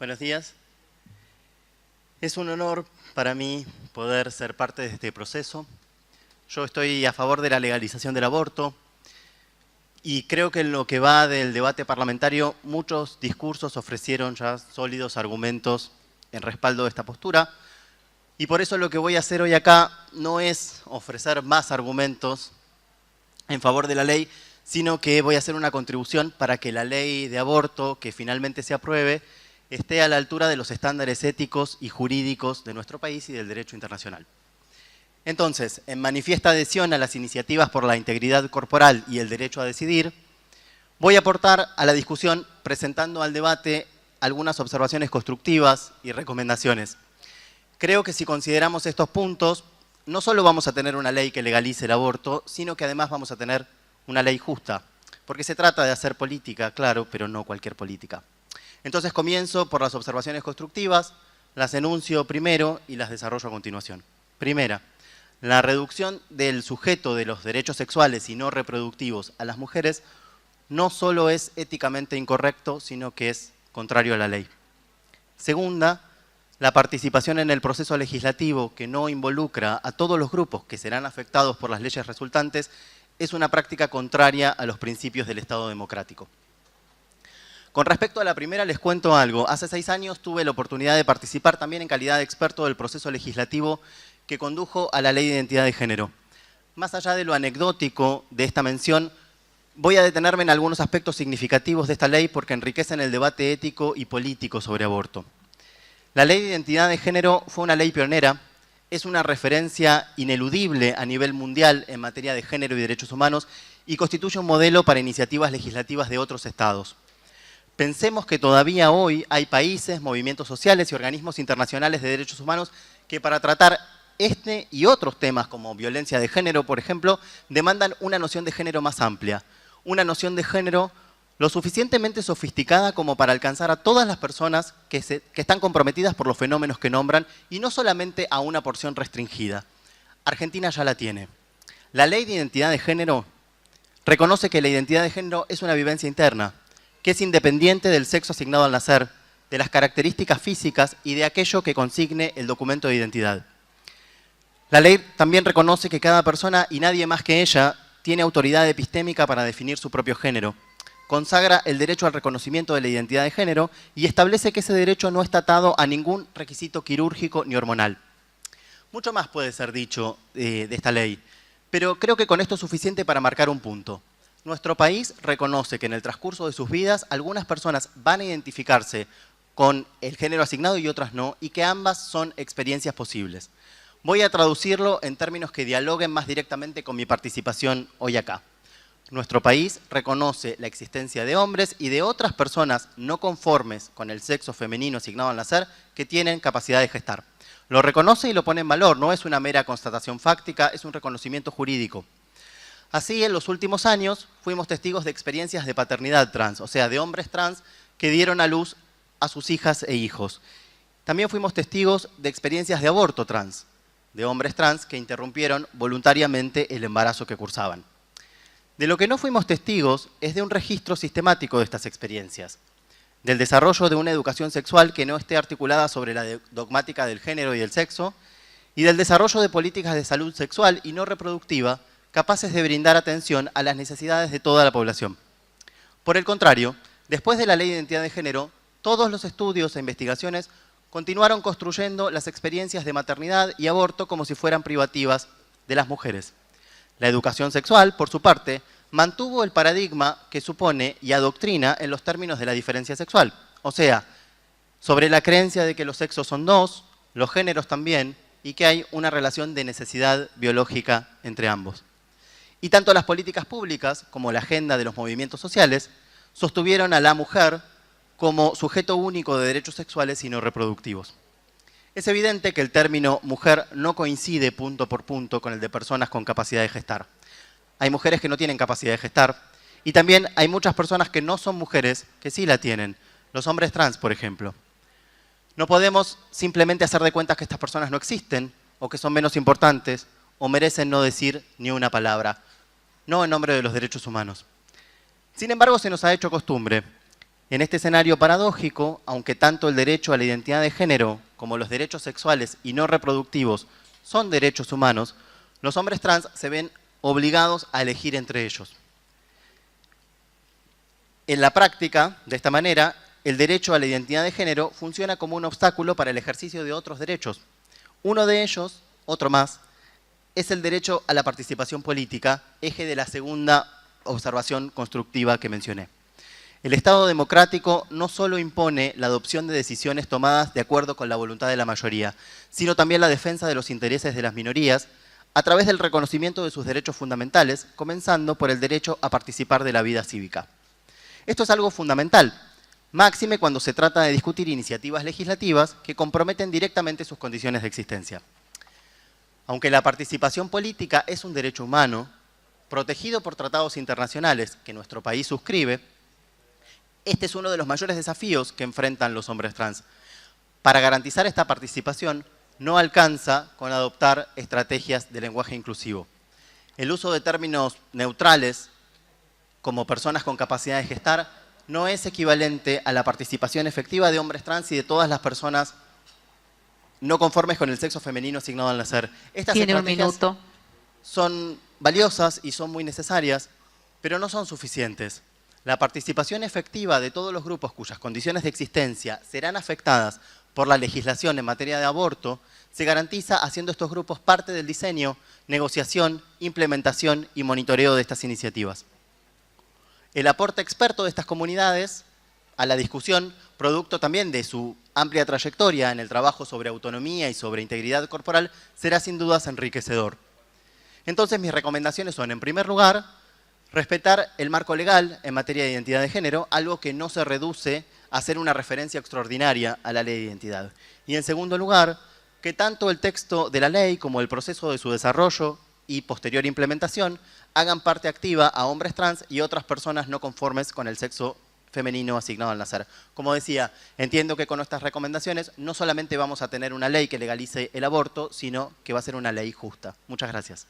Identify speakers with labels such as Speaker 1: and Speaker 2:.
Speaker 1: Buenos días. Es un honor para mí poder ser parte de este proceso. Yo estoy a favor de la legalización del aborto y creo que en lo que va del debate parlamentario muchos discursos ofrecieron ya sólidos argumentos en respaldo de esta postura y por eso lo que voy a hacer hoy acá no es ofrecer más argumentos en favor de la ley, sino que voy a hacer una contribución para que la ley de aborto que finalmente se apruebe esté a la altura de los estándares éticos y jurídicos de nuestro país y del derecho internacional. Entonces, en manifiesta adhesión a las iniciativas por la integridad corporal y el derecho a decidir, voy a aportar a la discusión presentando al debate algunas observaciones constructivas y recomendaciones. Creo que si consideramos estos puntos, no solo vamos a tener una ley que legalice el aborto, sino que además vamos a tener una ley justa, porque se trata de hacer política, claro, pero no cualquier política. Entonces comienzo por las observaciones constructivas, las enuncio primero y las desarrollo a continuación. Primera, la reducción del sujeto de los derechos sexuales y no reproductivos a las mujeres no solo es éticamente incorrecto, sino que es contrario a la ley. Segunda, la participación en el proceso legislativo que no involucra a todos los grupos que serán afectados por las leyes resultantes es una práctica contraria a los principios del Estado democrático. Con respecto a la primera les cuento algo. Hace 6 años tuve la oportunidad de participar también en calidad de experto del proceso legislativo que condujo a la Ley de Identidad de Género. Más allá de lo anecdótico de esta mención, voy a detenerme en algunos aspectos significativos de esta ley porque enriquecen el debate ético y político sobre aborto. La Ley de Identidad de Género fue una ley pionera, es una referencia ineludible a nivel mundial en materia de género y derechos humanos y constituye un modelo para iniciativas legislativas de otros estados. Pensemos que todavía hoy hay países, movimientos sociales y organismos internacionales de derechos humanos que para tratar este y otros temas como violencia de género, por ejemplo, demandan una noción de género más amplia, una noción de género lo suficientemente sofisticada como para alcanzar a todas las personas que están comprometidas por los fenómenos que nombran y no solamente a una porción restringida. Argentina ya la tiene. La Ley de Identidad de Género reconoce que la identidad de género es una vivencia interna, que es independiente del sexo asignado al nacer, de las características físicas y de aquello que consigne el documento de identidad. La ley también reconoce que cada persona y nadie más que ella tiene autoridad epistémica para definir su propio género, consagra el derecho al reconocimiento de la identidad de género y establece que ese derecho no está atado a ningún requisito quirúrgico ni hormonal. Mucho más puede ser dicho de esta ley, pero creo que con esto es suficiente para marcar un punto. Nuestro país reconoce que en el transcurso de sus vidas algunas personas van a identificarse con el género asignado y otras no, y que ambas son experiencias posibles. Voy a traducirlo en términos que dialoguen más directamente con mi participación hoy acá. Nuestro país reconoce la existencia de hombres y de otras personas no conformes con el sexo femenino asignado al nacer que tienen capacidad de gestar. Lo reconoce y lo pone en valor, no es una mera constatación fáctica, es un reconocimiento jurídico. Así, en los últimos años, fuimos testigos de experiencias de paternidad trans, o sea, de hombres trans que dieron a luz a sus hijas e hijos. También fuimos testigos de experiencias de aborto trans, de hombres trans que interrumpieron voluntariamente el embarazo que cursaban. De lo que no fuimos testigos es de un registro sistemático de estas experiencias, del desarrollo de una educación sexual que no esté articulada sobre la dogmática del género y del sexo, y del desarrollo de políticas de salud sexual y no reproductiva capaces de brindar atención a las necesidades de toda la población. Por el contrario, después de la Ley de Identidad de Género, todos los estudios e investigaciones continuaron construyendo las experiencias de maternidad y aborto como si fueran privativas de las mujeres. La educación sexual, por su parte, mantuvo el paradigma que supone y adoctrina en los términos de la diferencia sexual, o sea, sobre la creencia de que los sexos son dos, los géneros también, y que hay una relación de necesidad biológica entre ambos. Y tanto las políticas públicas como la agenda de los movimientos sociales sostuvieron a la mujer como sujeto único de derechos sexuales y no reproductivos. Es evidente que el término mujer no coincide punto por punto con el de personas con capacidad de gestar. Hay mujeres que no tienen capacidad de gestar y también hay muchas personas que no son mujeres que sí la tienen, los hombres trans, por ejemplo. No podemos simplemente hacer de cuenta que estas personas no existen o que son menos importantes o merecen no decir ni una palabra, no en nombre de los derechos humanos. Sin embargo, se nos ha hecho costumbre En este escenario paradójico, aunque tanto el derecho a la identidad de género como los derechos sexuales y no reproductivos son derechos humanos, los hombres trans se ven obligados a elegir entre ellos. En la práctica, de esta manera, el derecho a la identidad de género funciona como un obstáculo para el ejercicio de otros derechos. Uno de ellos, otro más, es el derecho a la participación política, eje de la segunda observación constructiva que mencioné. El Estado democrático no solo impone la adopción de decisiones tomadas de acuerdo con la voluntad de la mayoría, sino también la defensa de los intereses de las minorías a través del reconocimiento de sus derechos fundamentales, comenzando por el derecho a participar de la vida cívica. Esto es algo fundamental, máxime cuando se trata de discutir iniciativas legislativas que comprometen directamente sus condiciones de existencia. Aunque la participación política es un derecho humano, protegido por tratados internacionales que nuestro país suscribe, este es uno de los mayores desafíos que enfrentan los hombres trans. Para garantizar esta participación, no alcanza con adoptar estrategias de lenguaje inclusivo. El uso de términos neutrales, como personas con capacidad de gestar, no es equivalente a la participación efectiva de hombres trans y de todas las personas no conformes con el sexo femenino asignado al nacer. Estas
Speaker 2: Tiene un
Speaker 1: estrategias
Speaker 2: minuto.
Speaker 1: son valiosas y son muy necesarias, pero no son suficientes. La participación efectiva de todos los grupos cuyas condiciones de existencia serán afectadas por la legislación en materia de aborto se garantiza haciendo estos grupos parte del diseño, negociación, implementación y monitoreo de estas iniciativas. El aporte experto de estas comunidades a la discusión, producto también de su amplia trayectoria en el trabajo sobre autonomía y sobre integridad corporal, será sin dudas enriquecedor. Entonces mis recomendaciones son, en primer lugar, respetar el marco legal en materia de identidad de género, algo que no se reduce a hacer una referencia extraordinaria a la ley de identidad. Y en segundo lugar, que tanto el texto de la ley como el proceso de su desarrollo y posterior implementación hagan parte activa a hombres trans y otras personas no conformes con el sexo femenino asignado al nacer. Como decía, entiendo que con nuestras recomendaciones no solamente vamos a tener una ley que legalice el aborto, sino que va a ser una ley justa. Muchas gracias.